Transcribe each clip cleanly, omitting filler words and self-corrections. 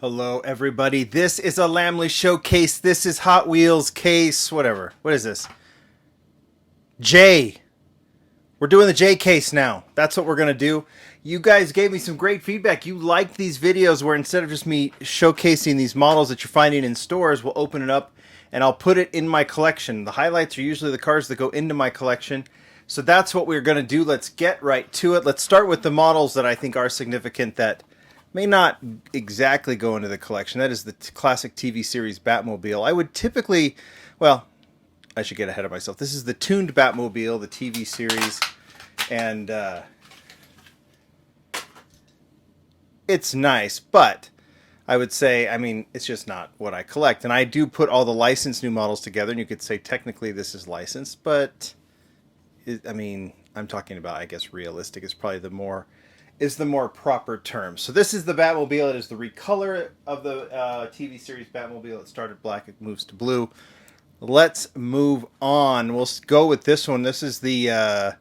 Hello, everybody. This is a Lamley showcase. This is Hot Wheels case, whatever. What is this? J. We're doing the J case now. That's what we're going to do. You guys gave me some great feedback. You liked these videos where instead of just me showcasing these models that you're finding in stores, we'll open it up and I'll put it in my collection. The highlights are usually the cars that go into my collection. So that's what we're going to do. Let's get right to it. Let's start with the models that I think are significant that may not exactly go into the collection. That is the classic TV series Batmobile. I would typically, well, I should get ahead of myself. This is the tuned Batmobile, the TV series, and it's nice, but I would say, I mean, it's just not what I collect. And I do put all the licensed new models together, and you could say technically this is licensed, but I mean, I'm talking about, I guess, realistic is probably the more proper term. So this is the Batmobile. It is the recolor of the TV series Batmobile. It started black, it moves to blue. Let's move on. We'll go with this one. This is the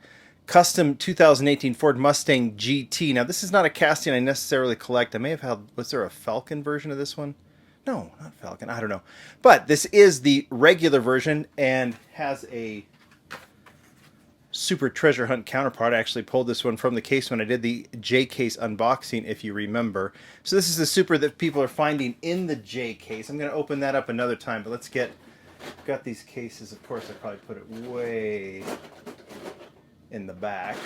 custom 2018 Ford Mustang GT. Now, this is not a casting I necessarily collect. I may have had, was there a Falcon version of this one? No, not Falcon. I don't know. But this is the regular version and has a super treasure hunt counterpart. I actually pulled this one from the case when I did the J case unboxing, if you remember. So this is the super that people are finding in the J case. I'm going to open that up another time, but let's get, got these cases. Of course, I probably put it way in the back.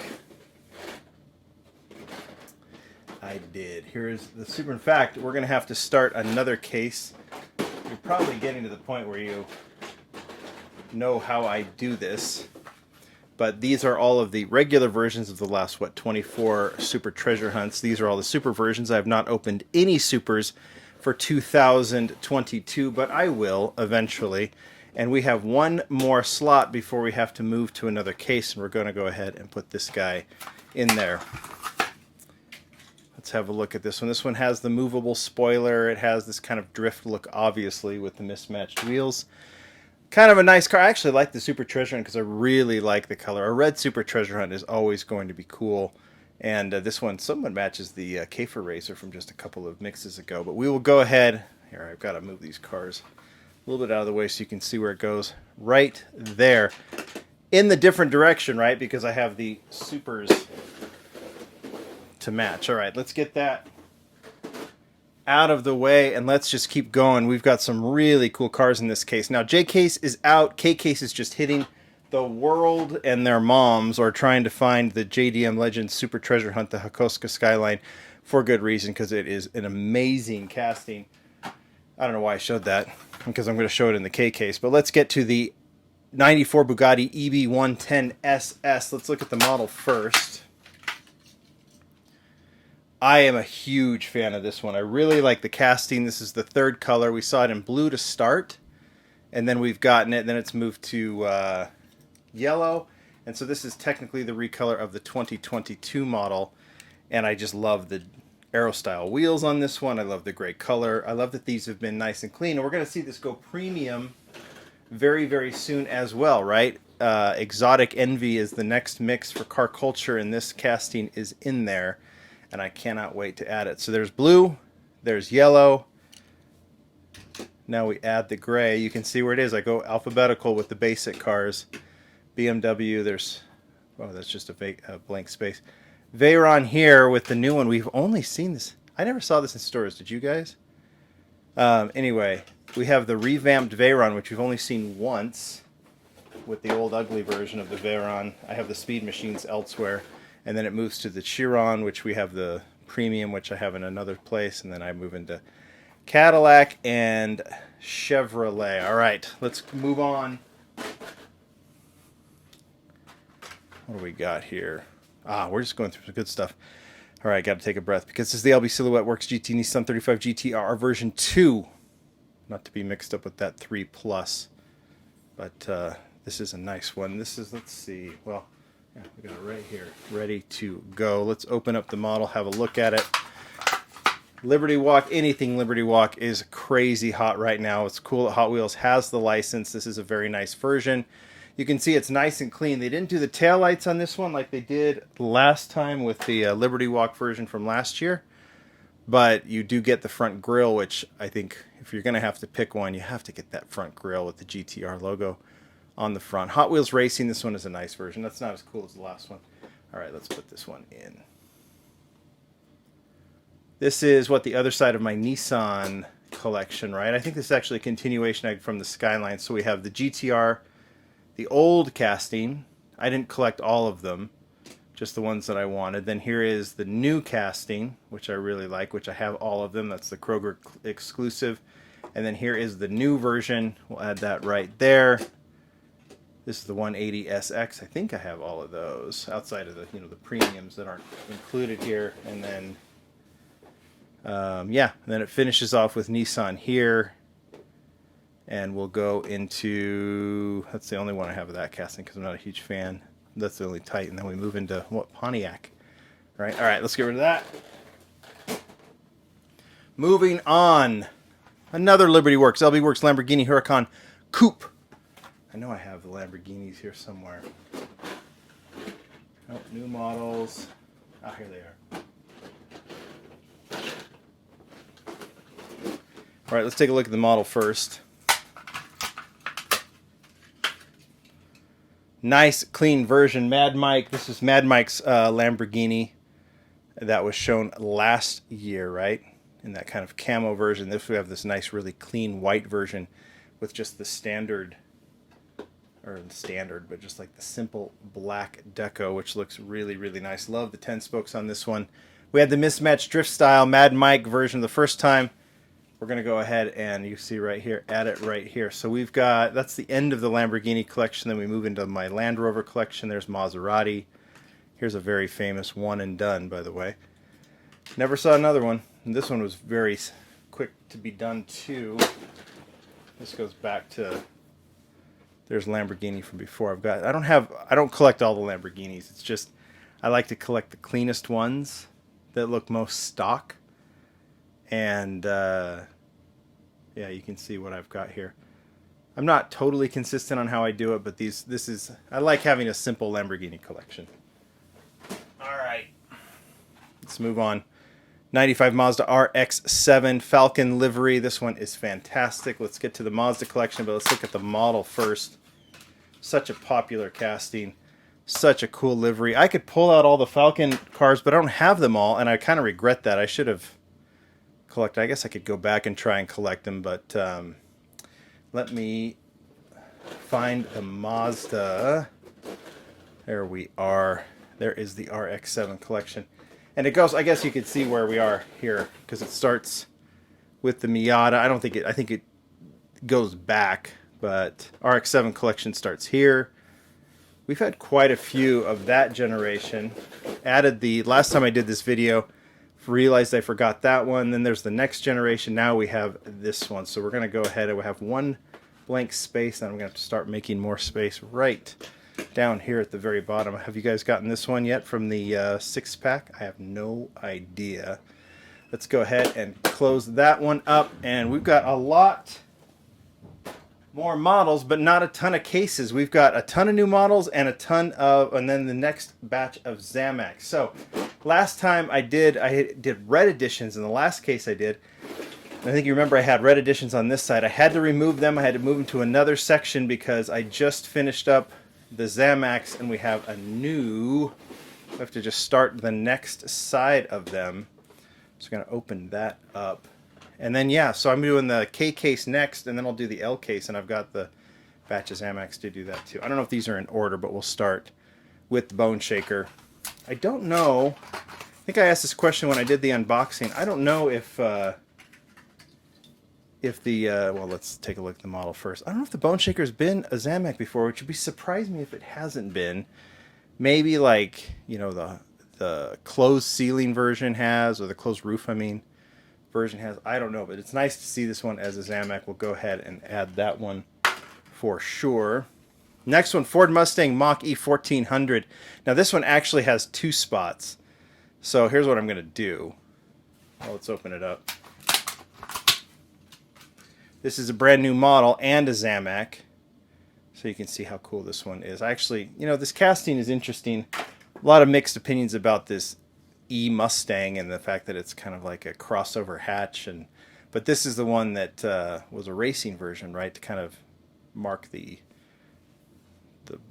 I did. Here's the super. In fact, we're going to have to start another case. You're probably getting to the point where you know how I do this. But these are all of the regular versions of the last, 24 Super Treasure Hunts. These are all the super versions. I have not opened any supers for 2022, but I will eventually. And we have one more slot before we have to move to another case, and we're going to go ahead and put this guy in there. Let's have a look at this one. This one has the movable spoiler. It has this kind of drift look, obviously, with the mismatched wheels. Kind of a nice car. I actually like the Super Treasure Hunt because I really like the color. A red Super Treasure Hunt is always going to be cool. And this one somewhat matches the Kafer Racer from just a couple of mixes ago. But we will go ahead. Here, I've got to move these cars a little bit out of the way so you can see where it goes. Right there. In the different direction, right? Because I have the Supers to match. All right, let's get that out of the way and let's just keep going. We've got some really cool cars in this case. Now, J case is out. K case is just hitting. The world and their moms are trying to find the JDM Legends Super Treasure Hunt, the Hakoska Skyline, for good reason, because it is an amazing casting. I don't know why I showed that, because I'm going to show it in the K case. But let's get to the 94 Bugatti EB110 SS. Let's look at the model first. I am a huge fan of this one. I really like the casting. This is the third color. We saw it in blue to start, and then we've gotten it. Then it's moved to yellow, and so this is technically the recolor of the 2022 model. And I just love the Aero style wheels on this one. I love the gray color. I love that these have been nice and clean. And we're going to see this go premium very, very soon as well, right? Exotic Envy is the next mix for car culture, and this casting is in there. And I cannot wait to add it. So there's blue, there's yellow. Now we add the gray. You can see where it is. I go alphabetical with the basic cars. BMW, there's, oh, that's just a blank space. Veyron here with the new one. We've only seen this. I never saw this in stores. Did you guys? Anyway, we have the revamped Veyron, which we've only seen once with the old ugly version of the Veyron. I have the Speed Machines elsewhere. And then it moves to the Chiron, which we have the premium, which I have in another place. And then I move into Cadillac and Chevrolet. All right, let's move on. What do we got here? We're just going through some good stuff. All right, got to take a breath because this is the LB Silhouette Works GT Nissan 35 GTR version 2. Not to be mixed up with that 3 Plus. But this is a nice one. This is, let's see, well, yeah, we got it right here, ready to go. Let's open up the model, have a look at it. Liberty Walk, anything Liberty Walk is crazy hot right now. It's cool that Hot Wheels has the license. This is a very nice version. You can see it's nice and clean. They didn't do the taillights on this one like they did last time with the Liberty Walk version from last year. but you do get the front grille, which I think if you're going to have to pick one, you have to get that front grille with the GTR logo on the front. Hot Wheels Racing, this one is a nice version. That's not as cool as the last one. All right, let's put this one in. This is what the other side of my Nissan collection, right? I think this is actually a continuation from the Skyline. So we have the GTR, the old casting. I didn't collect all of them, just the ones that I wanted. Then here is the new casting, which I really like, which I have all of them. That's the Kroger exclusive. And then here is the new version. We'll add that right there. This is the 180SX. I think I have all of those outside of the the premiums that aren't included here. And then yeah, and then it finishes off with Nissan here. And we'll go into, that's the only one I have of that casting because I'm not a huge fan. That's the only type. And then we move into what, Pontiac. Right? All right, let's get rid of that. Moving on. Another Liberty Works, LB Works Lamborghini Huracan Coupe. I know I have the Lamborghinis here somewhere. Oh, new models. Ah, here they are. All right, let's take a look at the model first. Nice, clean version. Mad Mike. This is Mad Mike's Lamborghini that was shown last year, right? In that kind of camo version. This we have this nice, really clean white version with just the standard, but just like the simple black deco, which looks really, really nice. Love the 10 spokes on this one. We had the mismatched drift style Mad Mike version the first time. We're going to go ahead and you see right here, add it right here. So we've got, that's the end of the Lamborghini collection. Then we move into my Land Rover collection. There's Maserati. Here's a very famous one and done, by the way. Never saw another one. And this one was very quick to be done too. This goes back to, there's Lamborghini from before. I don't collect all the Lamborghinis. It's just, I like to collect the cleanest ones that look most stock. And yeah, you can see what I've got here. I'm not totally consistent on how I do it, but I like having a simple Lamborghini collection. All right, let's move on. 95 Mazda RX-7 Falcon livery. This one is fantastic. Let's get to the Mazda collection, but let's look at the model first. Such a popular casting. Such a cool livery. I could pull out all the Falcon cars, but I don't have them all, and I kind of regret that. I should have collected. I guess I could go back and try and collect them, but let me find the Mazda. There we are. There is the RX-7 collection. And it goes, I guess you could see where we are here, because it starts with the Miata. I think it goes back, but RX-7 collection starts here. We've had quite a few of that generation. Last time I did this video, realized I forgot that one. Then there's the next generation. Now we have this one. So we're going to go ahead and we have one blank space, and I'm going to have to start making more space right down here at the very bottom. Have you guys gotten this one yet from the six pack? I have no idea. Let's go ahead and close that one up, and we've got a lot more models, but not a ton of cases. We've got a ton of new models and and then the next batch of Zamak. So last time I did red editions. In the last case I did, I think you remember I had red editions on this side. I had to remove them. I had to move them to another section because I just finished up the Zamaks, and we have a new, we have to just start the next side of them. So I'm going to open that up. And then, yeah, so I'm doing the K case next, and then I'll do the L case, and I've got the batch of Zamaks to do that too. I don't know if these are in order, but we'll start with the Bone Shaker. I don't know. I think I asked this question when I did the unboxing. I don't know if well, let's take a look at the model first. I don't know if the Bone Shaker's been a Zamak before, which would be surprise me if it hasn't been. Maybe like, the closed ceiling version has, or the closed roof, version has. I don't know, but it's nice to see this one as a Zamak. We'll go ahead and add that one for sure. Next one, Ford Mustang Mach-E 1400. Now this one actually has two spots. So here's what I'm going to do. Well, let's open it up. This is a brand new model and a Zamak. So you can see how cool this one is. Actually, this casting is interesting. A lot of mixed opinions about this E Mustang and the fact that it's kind of like a crossover hatch. But this is the one that was a racing version, right, to kind of mark the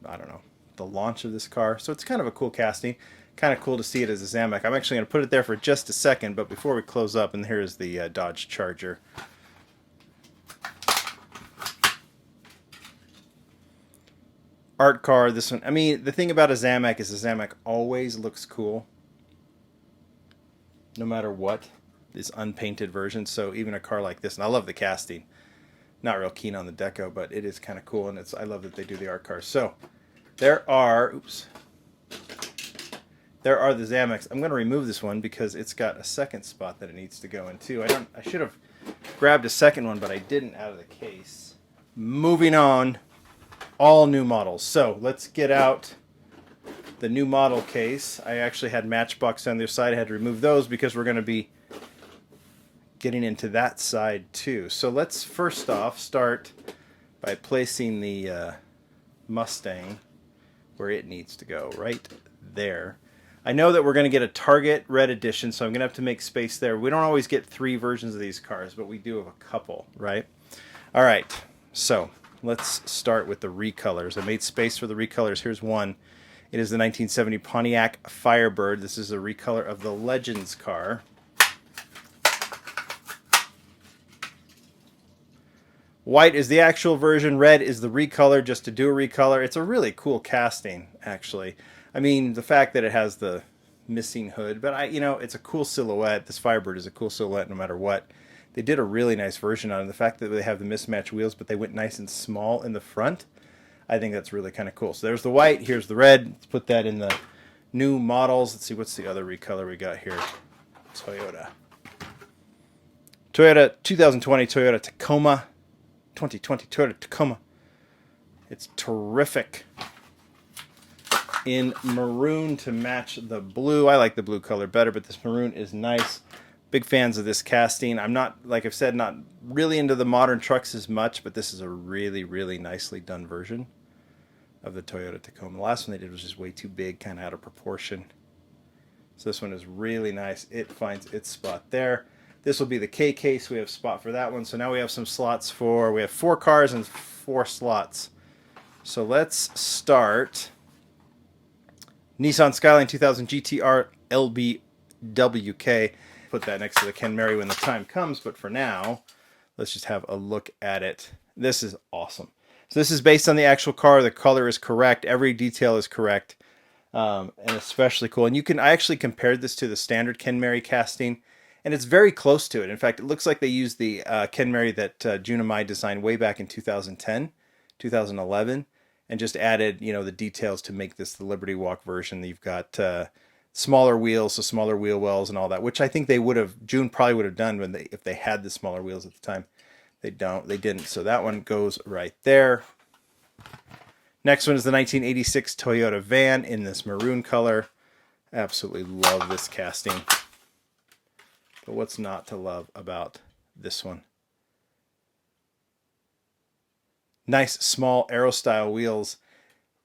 I don't know, the launch of this car. So it's kind of a cool casting. Kind of cool to see it as a Zamak. I'm actually going to put it there for just a second, but before we close up, and here's the Dodge Charger. Art car, this one. I mean, the thing about a Zamak is a Zamak always looks cool, no matter what. This unpainted version, so even a car like this, and I love the casting. Not real keen on the deco, but it is kind of cool, and I love that they do the art cars. So there are the Zamaks. I'm going to remove this one because it's got a second spot that it needs to go into. I should have grabbed a second one, but I didn't out of the case. Moving on, all new models. So let's get out the new model case. I actually had Matchbox on the other side. I had to remove those because we're going to be getting into that side too. So let's first off start by placing the Mustang where it needs to go, right there. I know that we're going to get a Target Red Edition, so I'm going to have to make space there. We don't always get 3 versions of these cars, but we do have a couple, right? All right, so let's start with the recolors. I made space for the recolors. Here's one. It is the 1970 Pontiac Firebird. This is a recolor of the Legends car. White is the actual version. Red is the recolor, just to do a recolor. It's a really cool casting, actually. I mean, the fact that it has the missing hood, but it's a cool silhouette. This Firebird is a cool silhouette no matter what. They did a really nice version on it. The fact that they have the mismatched wheels, but they went nice and small in the front, I think that's really kind of cool. So there's the white. Here's the red. Let's put that in the new models. Let's see, what's the other recolor we got here? Toyota 2020 Toyota Tacoma. 2020 Toyota Tacoma. It's terrific in maroon to match the blue. I like the blue color better, but this maroon is nice. Big fans of this casting. I'm not, like I've said, not really into the modern trucks as much, but this is a really, really nicely done version of the Toyota Tacoma. The last one they did was just way too big, kind of out of proportion. So this one is really nice. It finds its spot there. This will be the K case. We have a spot for that one. So now we have some slots we have 4 cars and 4 slots. So let's start. Nissan Skyline 2000 GTR LBWK. Put that next to the Ken Mary when the time comes. But for now, let's just have a look at it. This is awesome. So this is based on the actual car. The color is correct. Every detail is correct. And especially cool. And I actually compared this to the standard Ken Mary casting. And it's very close to it. In fact, it looks like they used the Ken Mary that June Mai designed way back in 2010, 2011, and just added, the details to make this the Liberty Walk version. You've got smaller wheels, so smaller wheel wells and all that, which I think June probably would have done if they had the smaller wheels at the time. They didn't. So that one goes right there. Next one is the 1986 Toyota van in this maroon color. Absolutely love this casting. But what's not to love about this one? Nice small aero style wheels.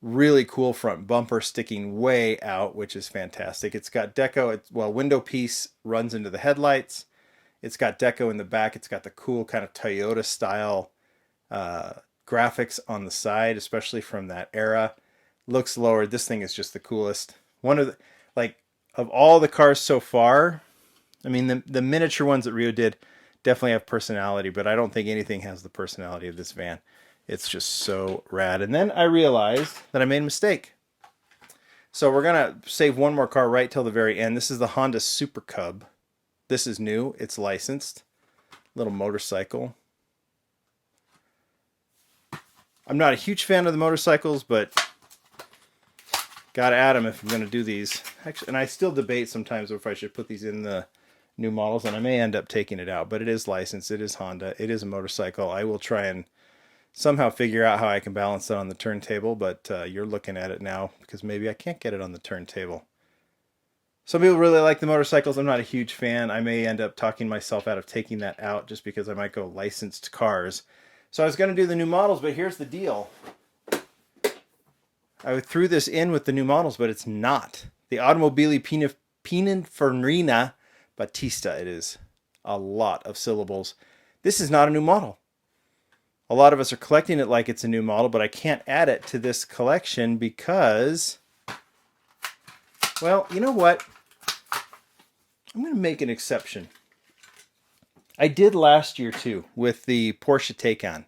Really cool front bumper sticking way out, which is fantastic. It's got deco. Window piece runs into the headlights. It's got deco in the back. It's got the cool kind of Toyota style graphics on the side, especially from that era. Looks lowered. This thing is just the coolest. One of of all the cars so far, I mean, the miniature ones that Rio did definitely have personality, but I don't think anything has the personality of this van. It's just so rad. And then I realized that I made a mistake. So we're going to save one more car right till the very end. This is the Honda Super Cub. This is new. It's licensed. Little motorcycle. I'm not a huge fan of the motorcycles, but gotta add them if I'm going to do these. Actually, and I still debate sometimes if I should put these in the new models, and I may end up taking it out, but it is licensed. It is Honda. It is a motorcycle. I will try and somehow figure out how I can balance it on the turntable, but you're looking at it now because maybe I can't get it on the turntable. Some people really like the motorcycles. I'm not a huge fan. I may end up talking myself out of taking that out just because I might go licensed cars. So I was going to do the new models, but here's the deal. I threw this in with the new models, but it's not. The Automobili Pininfarina Battista. It is a lot of syllables. This is not a new model. A lot of us are collecting it like it's a new model, but I can't add it to this collection because, well, you know what? I'm going to make an exception. I did last year too with the Porsche Taycan.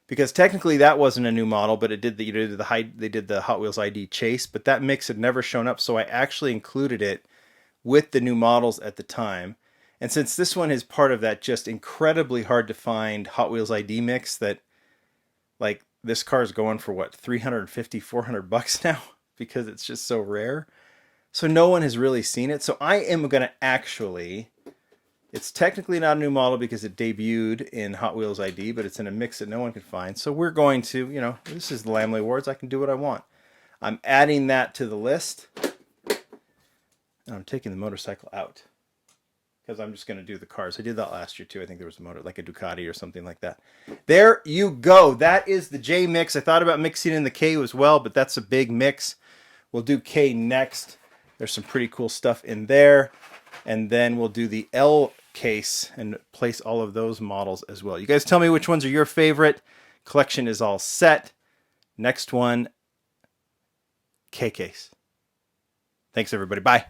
Because technically that wasn't a new model, but it did they did the Hot Wheels ID chase, but that mix had never shown up, so I actually included it with the new models at the time. And since this one is part of that just incredibly hard to find Hot Wheels ID mix that, like, this car is going for what, 350, 400 bucks now because it's just so rare. So no one has really seen it. So I am going to actually, it's technically not a new model because it debuted in Hot Wheels ID, but it's in a mix that no one can find. So we're going to, you know, this is the Lamley Awards. I can do what I want. I'm adding that to the list. And I'm taking the motorcycle out because I'm just going to do the cars. I did that last year too. I think there was a motor, like a Ducati or something like that. There you go. That is the J mix. I thought about mixing in the K as well, but that's a big mix. We'll do K next. There's some pretty cool stuff in there. And then we'll do the L case and place all of those models as well. You guys tell me which ones are your favorite. Collection is all set. Next one, K case. Thanks everybody. Bye.